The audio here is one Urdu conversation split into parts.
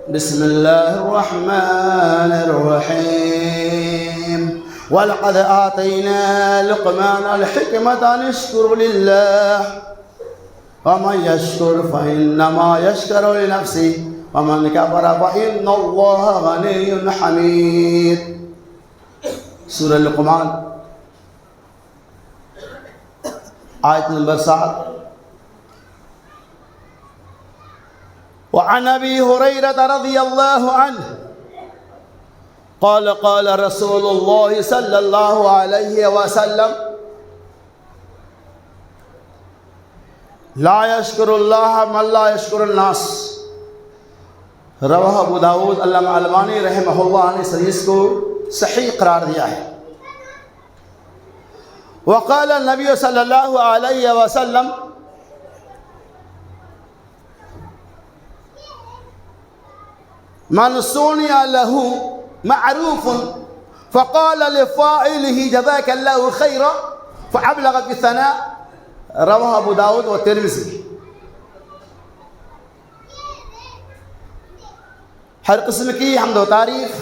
بسم الله الرحمن الرحيم ولقد آتينا لقمان الحكمة أن يشكر لله ومن يشكر فإنما يشكر لنفسه ومن كفر فإن الله غني حميد. سورہ لقمان آیت نمبر 7. وعن ابي هريره رضي الله عنه قال قال رسول الله صلى الله عليه وسلم لا يشكر الله من لا يشكر الناس. رواہ ابو داود. علامہ البانی رحمہ اللہ نے اس حدیث کو صحیح قرار دیا ہے. وقال النبی صلی اللہ علیہ وسلم من صنع له معروف فقال لفاعله جزاك الله خيرا فأبلغ بالثناء. رواہ ابو داود و ترمذی. ہر قسم کی حمد و تعریف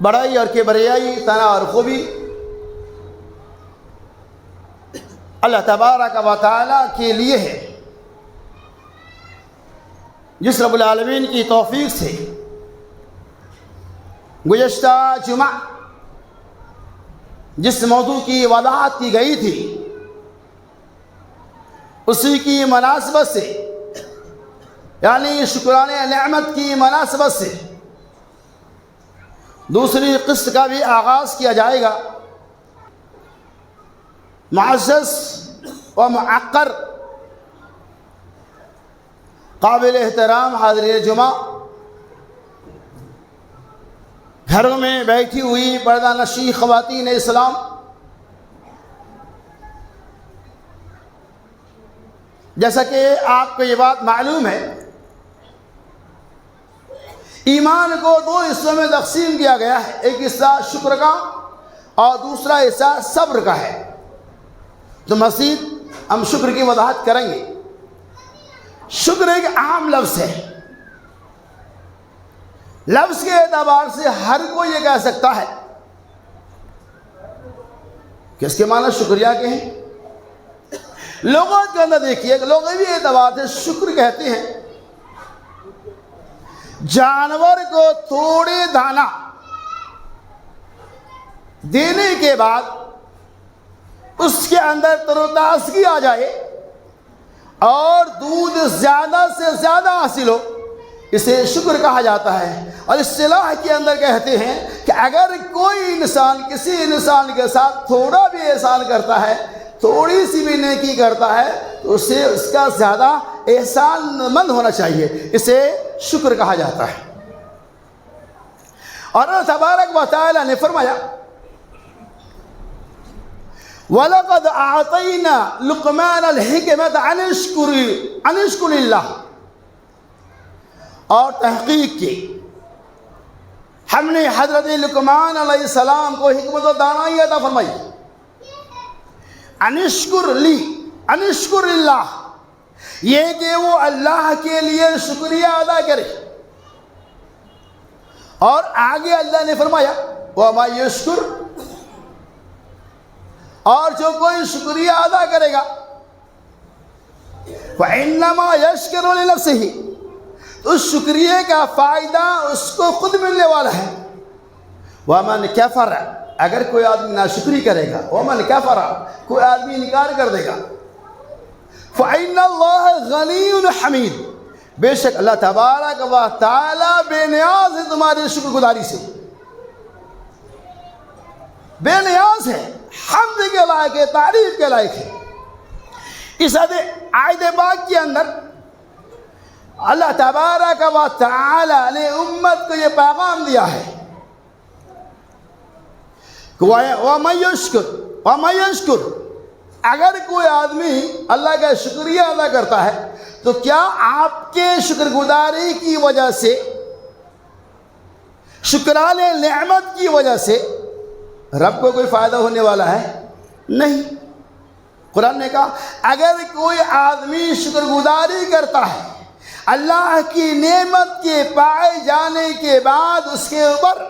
بڑائی اور کبریائی ثنا اور خوبی اللہ تبارک و تعالی کے لیے ہے، جس رب العالمین کی توفیق سے گزشتہ جمعہ جس موضوع کی وضاحت کی گئی تھی اسی کی مناسبت سے، یعنی شکرانِ نعمت کی مناسبت سے دوسری قسط کا بھی آغاز کیا جائے گا. معزز و معقر قابل احترام حاضرین جمعہ، گھروں میں بیٹھی ہوئی پردہ نشین خواتین اسلام، جیسا کہ آپ کو یہ بات معلوم ہے، ایمان کو دو حصوں میں تقسیم کیا گیا ہے. ایک حصہ شکر کا اور دوسرا حصہ صبر کا ہے. تو مزید ہم شکر کی وضاحت کریں گے. شکر ایک عام لفظ ہے، لفظ کے اعتبار سے ہر کوئی یہ کہہ سکتا ہے کہ اس کے معنی شکریہ کے ہیں. لغت کے اندر دیکھیے، لغوی اعتبار سے شکر کہتے ہیں جانور کو تھوڑے دانہ دینے کے بعد اس کے اندر تر و تازگی آ جائے اور دودھ زیادہ سے زیادہ حاصل ہو، اسے شکر کہا جاتا ہے. اور اصطلاح کے اندر کہتے ہیں کہ اگر کوئی انسان کسی انسان کے ساتھ تھوڑا بھی احسان کرتا ہے، تھوڑی سی بھی نیکی کرتا ہے، تو اسے اس کا زیادہ احسان مند ہونا چاہیے، اسے شکر کہا جاتا ہے. اور اللہ تبارک و تعالی نے فرمایا وَلَقَدْ أَعْطَيْنَا لُقْمَانَ الْحِكْمَةَ أَنِ اشْكُرِ اللَّهِ. اور تحقیق کی ہم نے حضرت لقمان علیہ السلام کو حکمت و دانائی عطا فرمائی. انشکر لی، انشکر اللہ، یہ کہ وہ اللہ کے لیے شکریہ ادا کرے. اور آگے اللہ نے فرمایا وَمَن يَشْكُرْ، اور جو کوئی شکریہ ادا کرے گا فَإِنَّمَا يَشْكُرُ لِنَفْسِهِ، تو اس شکریہ کا فائدہ اس کو خود ملنے والا ہے. وَمَن كَفَرَ، اگر کوئی آدمی ناشکری کرے گا، وَمَن كَفَرَ، کوئی آدمی انکار کر دے گا، فَإِنَّ اللَّهَ غَنِيٌّ حَمِيدٌ، بے شک اللہ تبارک و تعالی بے نیاز ہے تمہاری شکر گزاری سے، بے نیاز ہے، حمد کے لائق ہے، تعریف کے لائق ہے. اس آیت پاک کے اندر اللہ تبارک و تعالی نے امت کو یہ پیغام دیا ہے کہ وَمَن يَشْكُرْ، اگر کوئی آدمی اللہ کا شکریہ ادا کرتا ہے تو کیا آپ کے شکر گزاری کی وجہ سے، شکران نعمت کی وجہ سے رب کو کوئی فائدہ ہونے والا ہے؟ نہیں. قرآن نے کہا اگر کوئی آدمی شکر گزاری کرتا ہے اللہ کی نعمت کے پائے جانے کے بعد اس کے اوپر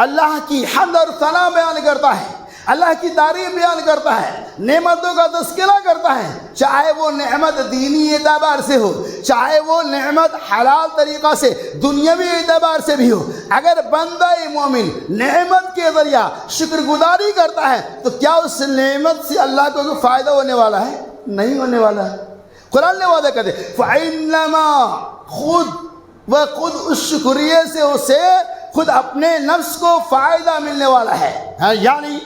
اللہ کی حمد اور ثنا بیان کرتا ہے، اللہ کی تعریف بیان کرتا ہے، نعمتوں کا تذکرہ کرتا ہے، چاہے وہ نعمت دینی اعتبار سے ہو، چاہے وہ نعمت حلال طریقہ سے دنیاوی اعتبار سے بھی ہو، اگر بندہ مومن نعمت کے ذریعہ شکر گزاری کرتا ہے تو کیا اس نعمت سے اللہ کو کوئی فائدہ ہونے والا ہے؟ نہیں ہونے والا ہے۔ قرآن نے وعدہ کر دے فَإِنَّمَا خود اس شکریہ سے اسے خود اپنے نفس کو فائدہ ملنے والا ہے۔ یعنی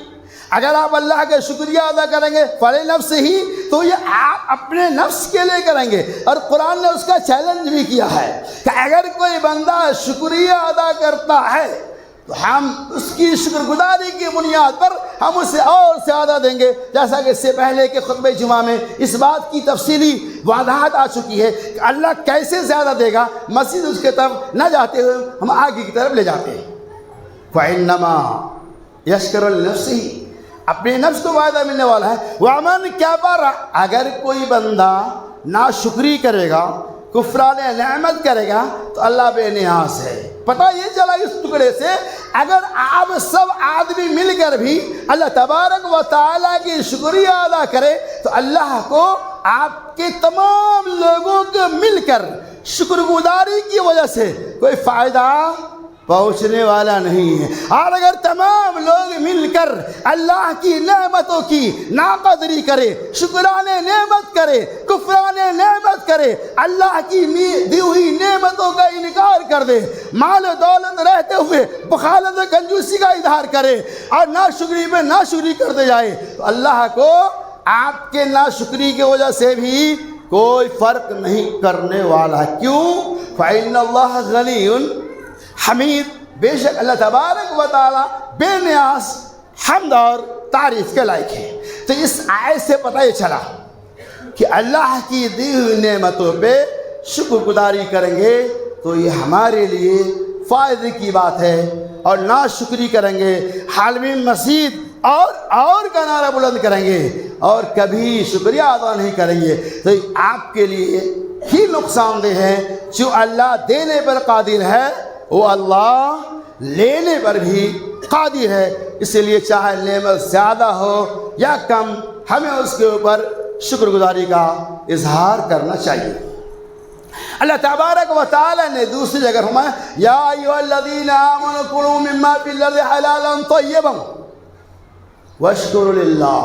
اگر آپ اللہ کا شکریہ ادا کریں گے فَلِنَفْسِهِ ہی تو یہ آپ اپنے نفس کے لیے کریں گے، اور قرآن نے اس کا چیلنج بھی کیا ہے کہ اگر کوئی بندہ شکریہ ادا کرتا ہے تو ہم اس کی شکر گزاری کی بنیاد پر ہم اسے اور زیادہ دیں گے، جیسا کہ اس سے پہلے کے خطبہ جمعہ میں اس بات کی تفصیلی وضاحت آ چکی ہے کہ اللہ کیسے زیادہ دے گا۔ مزید اس کے طرف نہ جاتے ہوئے ہم آگے کی طرف لے جاتے ہیں۔ فَإِنَّمَا يَشْكُرُ لِنَفْسِهِ اپنے نفس کو فائدہ ملنے والا ہے۔ وَمَنْ كَفَرَ اگر کوئی بندہ ناشکری کرے گا، کفران نعمت کرے گا تو اللہ بے نیاز ہے۔ پتہ یہ چلا اس ٹکڑے سے اگر آپ سب آدمی مل کر بھی اللہ تبارک و تعالیٰ کی شکریہ ادا کرے تو اللہ کو آپ کے تمام لوگوں کو مل کر شکر گزاری کی وجہ سے کوئی فائدہ پہنچنے والا نہیں ہے۔ اور اگر تمام لوگ مل کر اللہ کی نعمتوں کی ناقدری کرے، شکرانے نعمت کرے، کفرانے نعمت کرے، اللہ کی دی ہوئی نعمتوں کا انکار کر دے، مال و دولت رہتے ہوئے بخالت و کنجوسی کا اظہار کرے اور ناشکری میں ناشکری کرتے جائے تو اللہ کو آپ کے ناشکری کی وجہ سے بھی کوئی فرق نہیں کرنے والا۔ کیوں؟ فَإِنَّ اللَّهَ غَنِيٌّ حمید، بے شک اللہ تبارک و تعالیٰ بے نیاز حمد اور تعریف کے لائق ہے۔ تو اس آیت سے پتہ یہ چلا کہ اللہ کی دی ہوئی نعمتوں پہ شکر گزاری کریں گے تو یہ ہمارے لیے فائدے کی بات ہے، اور ناشکری کریں گے حال میں مزید اور کا نعرہ بلند کریں گے اور کبھی شکریہ ادا نہیں کریں گے تو آپ کے لیے ہی نقصان دہ ہے۔ جو اللہ دینے پر قادر ہے وہ اللہ لینے پر بھی قادر ہے، اس لیے چاہے نعمت زیادہ ہو یا کم ہمیں اس کے اوپر شکر گزاری کا اظہار کرنا چاہیے۔ اللہ تبارک و تعالی نے دوسری جگہ فرمایا یا ایھا الذین آمنوا کلوا مما فی الارض حلالا طیبا واشکروا للہ۔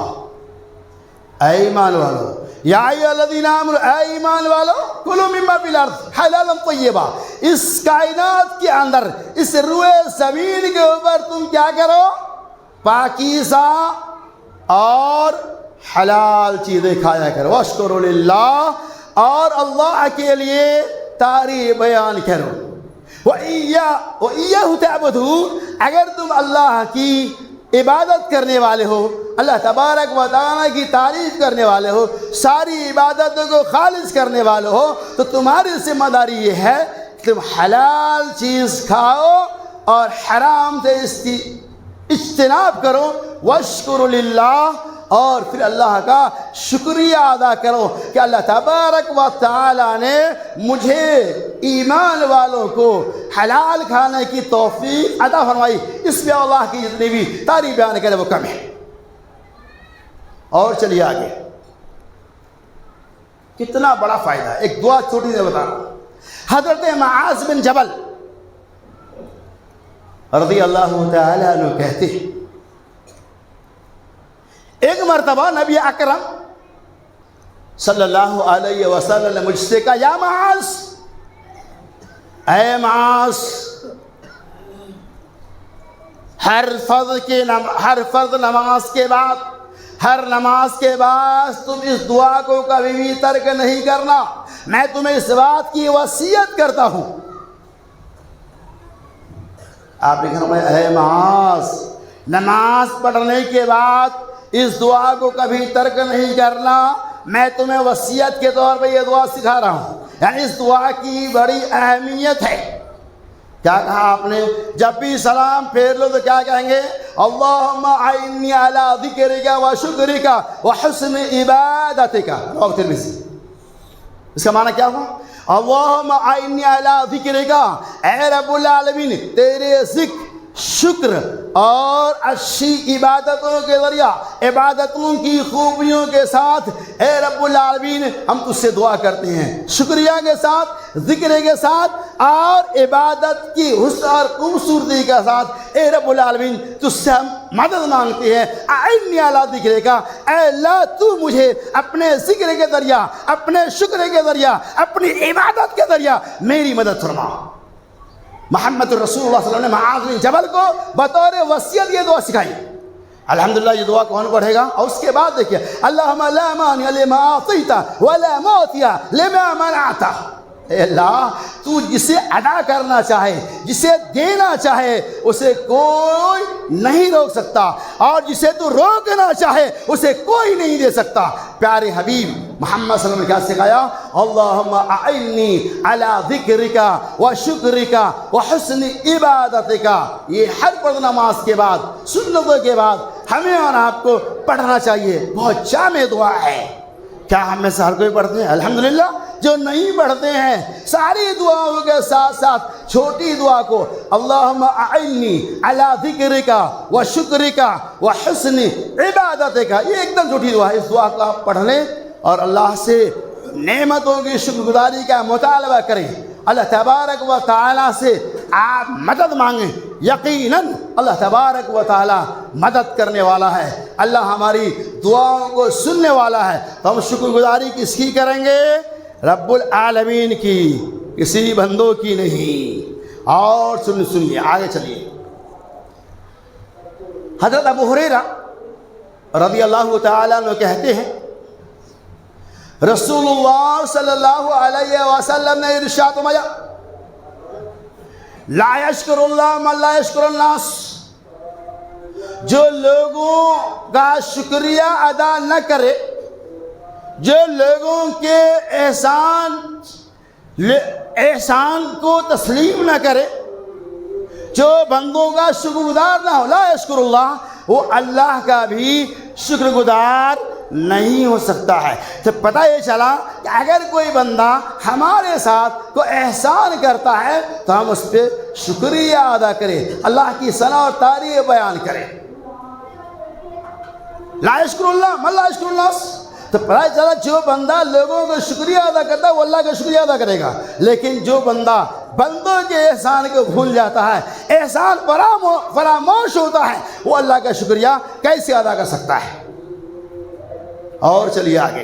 اے ایمان والو، یا ایھا الذین آمنوا، اے ایمان والو، کلوا مما فی الارض حلالا طیبا، اس کائنات کے اندر اس روئے زمین کے اوپر تم کیا کرو؟ پاکیزہ اور حلال چیزیں کھایا کرو۔ واشکروا للہ، اور اللہ کے لیے تعریف بیان کرو۔ وَإِيَّهُ تَعْبُدُونَ، اگر تم اللہ کی عبادت کرنے والے ہو، اللہ تبارک و تعالیٰ کی تعریف کرنے والے ہو، ساری عبادتوں کو خالص کرنے والے ہو تو تمہاری ذمہ داری یہ ہے کہ تم حلال چیز کھاؤ اور حرام سے اجتناب کرو۔ واشکروا للہ، اور پھر اللہ کا شکریہ ادا کرو کہ اللہ تبارک و تعالیٰ نے مجھے ایمان والوں کو حلال کھانے کی توفیق عطا فرمائی۔ اس میں اللہ کی جتنی بھی تعریف بیان کرے وہ کم ہے۔ اور چلیے آگے، کتنا بڑا فائدہ ہے۔ ایک دعا چھوٹی سی بتا رہا ہوں۔ حضرت معاذ بن جبل رضی اللہ تعالی عنہ کہتے ہیں ایک مرتبہ نبی اکرم صلی اللہ علیہ وسلم نے مجھ سے کہا یا معاذ، اے معاذ، ہر فرض نماز کے بعد، ہر نماز کے بعد تم اس دعا کو کبھی بھی ترک نہیں کرنا، میں تمہیں اس بات کی وصیت کرتا ہوں۔ آپ نے کہا اے معاذ، نماز پڑھنے کے بعد اس دعا کو کبھی ترک نہیں کرنا، میں تمہیں وصیت کے طور پہ یہ دعا سکھا رہا ہوں۔ یعنی اس دعا کی بڑی اہمیت ہے۔ کیا کہا آپ نے؟ جب بھی سلام پھیر لو تو کیا کہیں گے؟ اللہم اعنی علی ذکرک و شکرک و حسن عبادتک، رواه ترمذی۔ اس کا معنی کیا ہوا؟ اللہم اعنی علی ذکرک، اے رب العالمین تیرے ذکر، شکر اور اچھی عبادتوں کے ذریعہ، عبادتوں کی خوبیوں کے ساتھ اے رب العالمین ہم تجھ سے دعا کرتے ہیں، شکریہ کے ساتھ، ذکر کے ساتھ اور عبادت کی حسن اور خوبصورتی کے ساتھ اے رب العالمین تجھ سے ہم مدد مانگتے ہیں۔ اعنی علی ذکرک، اے اللہ تو مجھے اپنے ذکر کے ذریعہ، اپنے شکر کے ذریعہ، اپنی عبادت کے ذریعہ میری مدد فرما۔ محمد رسول اللہ صلی اللہ علیہ وسلم نے معاذ بن جبل کو بطور وصیت یہ دعا سکھائی۔ الحمدللہ یہ دعا کون پڑھے گا؟ اور اس کے بعد دیکھیے، اللہم لا مانع لما اعطیت ولا معطی لما منعت، اے اللہ تو جسے ادا کرنا چاہے، جسے دینا چاہے اسے کوئی نہیں روک سکتا، اور جسے تو روکنا چاہے اسے کوئی نہیں دے سکتا۔ پیارے حبیب محمد صلی اللہ علیہ وسلم نے کیا سکھایا؟ اللہم اعنی علی ذکرک و شکرک و حسن عبادتک۔ یہ ہر فرض نماز کے بعد، سنتوں کے بعد ہمیں اور آپ کو پڑھنا چاہیے، بہت جامع دعا ہے۔ کیا ہم میں سے ہر کوئی پڑھتے ہیں؟ الحمدللہ۔ جو نہیں پڑھتے ہیں ساری دعاؤں کے ساتھ ساتھ چھوٹی دعا کو اللہم اعنی علی ذکرک و شکرک و حسن عبادتک، یہ ایک دم چھوٹی دعا ہے، اس دعا کو آپ پڑھ لیں اور اللہ سے نعمتوں کی شکر گزاری کا مطالبہ کریں، اللہ تبارک و تعالیٰ سے آپ مدد مانگیں۔ یقیناً اللہ تبارک و تعالیٰ مدد کرنے والا ہے، اللہ ہماری دعاؤں کو سننے والا ہے۔ تو ہم شکر گزاری کس کی کریں گے؟ رب العالمین کی، کسی بندوں کی نہیں۔ اور سنیے آگے چلیے۔ حضرت ابو ہریرہ رضی اللہ تعالیٰ عنہ کہتے ہیں رسول اللہ صلی اللہ علیہ وسلم نے ارشاد فرمایا، لا یشکر اللہ من لا یشکر الناس، جو لوگوں کا شکریہ ادا نہ کرے، جو لوگوں کے احسان کو تسلیم نہ کرے، جو بندوں کا شکر گزار نہ ہو، لا یشکر اللہ، وہ اللہ کا بھی شکر گزار نہیں ہو سکتا ہے۔ تو پتہ یہ چلا کہ اگر کوئی بندہ ہمارے ساتھ کوئی احسان کرتا ہے تو ہم اس پہ شکریہ ادا کریں، اللہ کی ثنا اور تعریف بیان کریں۔ لا یشکر اللہ من لا یشکر الناس، تو پتہ چلا جو بندہ لوگوں کو شکریہ ادا کرتا ہے وہ اللہ کا شکریہ ادا کرے گا، لیکن جو بندہ بندوں کے احسان کو بھول جاتا ہے، احسان فراموش ہوتا ہے، وہ اللہ کا شکریہ کیسے ادا کر سکتا ہے؟ اور چلیے آگے۔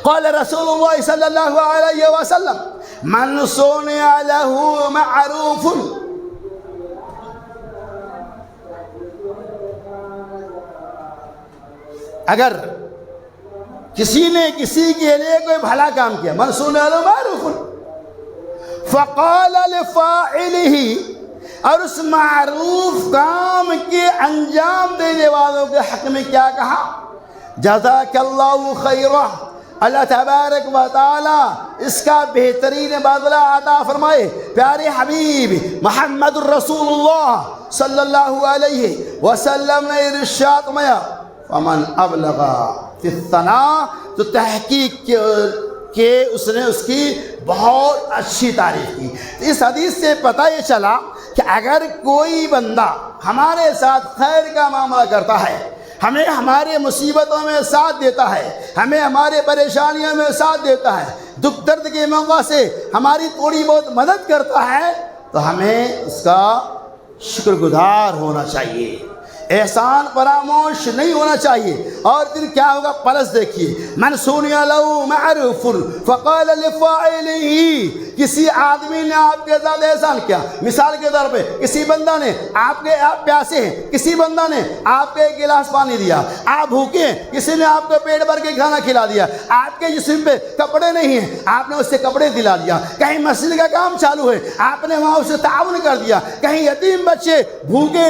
قال رسول اللہ صلی اللہ علیہ وسلم من صنع له معروف، اگر کسی نے کسی کے لیے کوئی بھلا کام کیا، من صنع له معروف فقال لفاعله، اور اس معروف کام کے انجام دینے والوں کے حق میں کیا کہا؟ جزاک اللہ خیرہ، اللہ تبارک و تعالی اس کا بہترین بدلہ عطا فرمائے۔ پیارے حبیب محمد الرسول اللہ صلی اللہ علیہ وسلم نے ارشاد فرمایا، فمن ابلغ فی الثناء، تو تحقیق کہ اس نے اس کی بہت اچھی تعریف کی۔ اس حدیث سے پتہ یہ چلا کہ اگر کوئی بندہ ہمارے ساتھ خیر کا معاملہ کرتا ہے، ہمیں ہمارے مصیبتوں میں ساتھ دیتا ہے، ہمیں ہمارے پریشانیوں میں ساتھ دیتا ہے، دکھ درد کے موقع سے ہماری تھوڑی بہت مدد کرتا ہے، تو ہمیں اس کا شکر گزار ہونا چاہیے، احسان فراموش نہیں ہونا چاہیے۔ اور پھر کیا ہوگا؟ پلس دیکھیے، من صنع له معروف فقال لفاعله، کسی آدمی نے آپ کے ساتھ احسان کیا، مثال کے طور پہ کسی بندہ نے آپ پیاسے ہیں، کسی بندہ نے آپ کو ایک گلاس پانی دیا، آپ بھوکے ہیں، کسی نے آپ کو پیٹ بھر کے کھانا کھلا دیا، آپ کے جسم پہ کپڑے نہیں ہیں، آپ نے اس سے کپڑے دلا دیا، کہیں مسجد کا کام چالو ہے، آپ نے وہاں اسے تعاون کر دیا، کہیں یتیم بچے بھوکے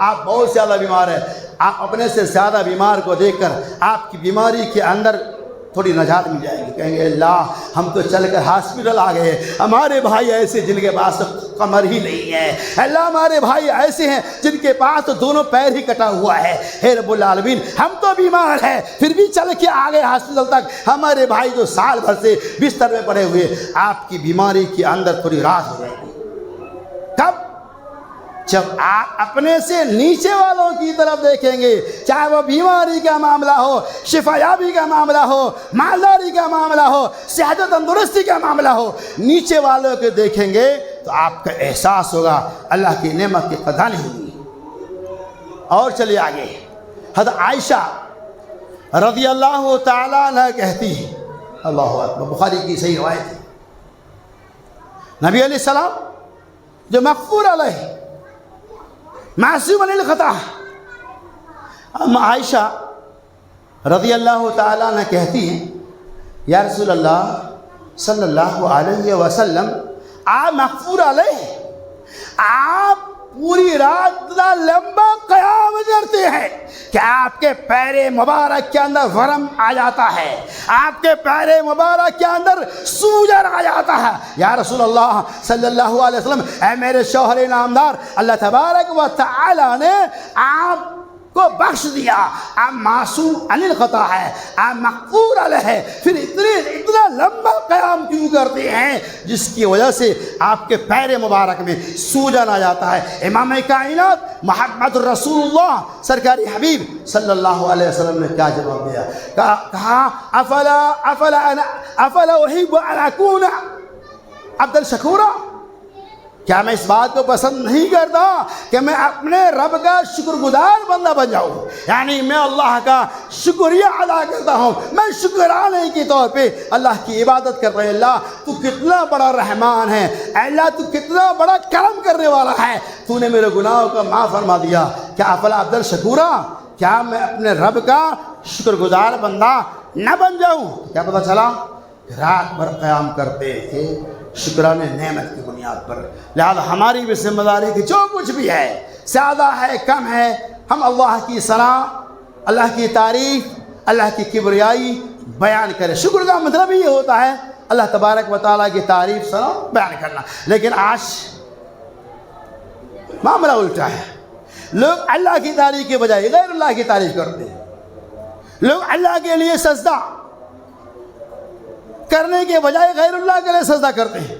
آپ بہت زیادہ بیمار ہیں، آپ اپنے سے زیادہ بیمار کو دیکھ کر آپ کی بیماری کے اندر تھوڑی نجات مل جائے گی، کہیں گے اللہ ہم تو چل کر ہاسپٹل آ گئے، ہمارے بھائی ایسے جن کے پاس کمر ہی نہیں ہے، اللہ ہمارے بھائی ایسے ہیں جن کے پاس تو دونوں پیر ہی کٹا ہوا ہے، اے رب العالمین ہم تو بیمار ہیں پھر بھی چل کے آ گئے ہاسپٹل تک، ہمارے بھائی جو سال بھر سے بستر میں پڑے ہوئے، آپ کی بیماری کے اندر تھوڑی راحت ہو جائے گی۔ کب؟ جب آپ اپنے سے نیچے والوں کی طرف دیکھیں گے، چاہے وہ بیماری کا معاملہ ہو، شفا یابی کا معاملہ ہو، مالداری کا معاملہ ہو، صحت و تندرستی کا معاملہ ہو، نیچے والوں کو دیکھیں گے تو آپ کا احساس ہوگا اللہ کی نعمت کی قدر نہیں ہوگی۔ اور چلیے آگے، حضرت عائشہ رضی اللہ تعالیٰ عنہ کہتی ہے، اللہ اکبر، بخاری کی صحیح روایت ہے، نبی علیہ السلام جو مغفور علیہ معصوم علی الخطا، عائشہ رضی اللہ تعالیٰ عنہ کہتی ہیں یا رسول اللہ صلی اللہ علیہ وسلم آپ مغفور علیہ، آپ پوری رات اتنا لمبا قیام کرتے ہیں کہ آپ کے پیر مبارک کے اندر ورم آ جاتا ہے، آپ کے پیر مبارک کے اندر سوجن آ جاتا ہے، یا رسول اللہ صلی اللہ علیہ وسلم اے میرے شوہر نامدار، اللہ تبارک و تعالی نے آپ کو بخش دیا، آپ معصوم عن الخطا ہے، آپ مغفور علیہ ہے، پھر اتنا لمبا قیام کیوں کرتے ہیں جس کی وجہ سے آپ کے پیر مبارک میں سوجن آ جاتا ہے۔ امام کائنات محمد رسول اللہ سرکاری حبیب صلی اللہ علیہ وسلم نے کیا جواب دیا؟ کہا افلا احب ان اکون عبدا شکورا، کیا میں اس بات کو پسند نہیں کرتا کہ میں اپنے رب کا شکر گزار بندہ بن جاؤں، یعنی میں اللہ کا شکریہ ادا کرتا ہوں، میں شکرانے کے طور پہ اللہ کی عبادت کر رہے ہیں، اللہ تو کتنا بڑا رحمان ہے، اے اللہ تو کتنا بڑا کرم کرنے والا ہے، تو نے میرے گناہوں کا معاف فرما دیا، کیا افلا عبدا شکورا، کیا میں اپنے رب کا شکر گزار بندہ نہ بن جاؤں؟ کیا پتہ چلا؟ رات بھر قیام کرتے تھے شکرانے نعمت کی بنیاد پر، لہذا ہماری بھی ذمہ داری کی جو کچھ بھی ہے، زیادہ ہے کم ہے، ہم اللہ کی ثنا، اللہ کی تعریف، اللہ کی کبریائی بیان کریں۔ شکر کا مطلب یہ ہوتا ہے اللہ تبارک و تعالیٰ کی تعریف ثنا بیان کرنا، لیکن آج معاملہ الٹا ہے، لوگ اللہ کی تعریف کے بجائے غیر اللہ کی تعریف کرتے ہیں، لوگ اللہ کے لیے سجدہ کرنے کے بجائے غیر اللہ کے لیے سجدہ کرتے ہیں۔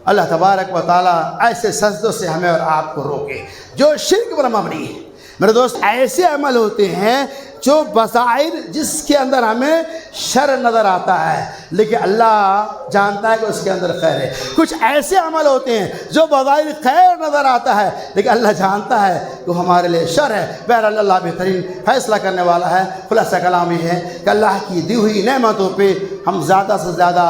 اللہ تبارک و تعالیٰ ایسے سجدوں سے ہمیں اور آپ کو روکے جو شرک پر مبنی ہے۔ میرے دوست، ایسے عمل ہوتے ہیں جو بظاہر جس کے اندر ہمیں شر نظر آتا ہے لیکن اللہ جانتا ہے کہ اس کے اندر خیر ہے، کچھ ایسے عمل ہوتے ہیں جو بظاہر خیر نظر آتا ہے لیکن اللہ جانتا ہے کہ ہمارے لیے شر ہے۔ بہرحال اللہ بہترین فیصلہ کرنے والا ہے۔ خلاصہ کلام یہ ہے کہ اللہ کی دی ہوئی نعمتوں پہ ہم زیادہ سے زیادہ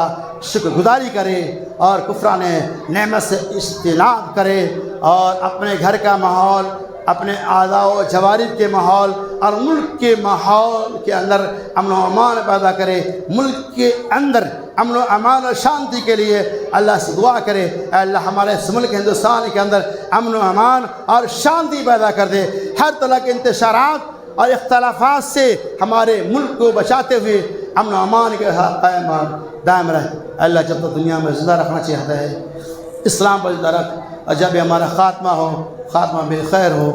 شکر گزاری کریں اور کفران نعمت سے اجتناب کریں، اور اپنے گھر کا ماحول، اپنے اعضاء و جوارح کے ماحول اور ملک کے ماحول کے اندر امن و امان پیدا کرے۔ ملک کے اندر امن و امان اور شانتی کے لیے اللہ سے دعا کرے، اے اللہ ہمارے اس ملک ہندوستان کے اندر امن و امان اور شانتی پیدا کر دے، ہر طرح کے انتشارات اور اختلافات سے ہمارے ملک کو بچاتے ہوئے امن و امان کے ساتھ قائم اور دائم رہے۔ اللہ جب تک دنیا میں زندہ رکھنا چاہتا ہے اسلام پر زندہ رکھ، اور جب ہمارا خاتمہ ہو خاتمہ بالخیر ہو،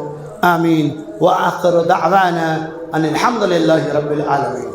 آمین۔ وآخر دعوانا ان الحمد للہ رب العالمین۔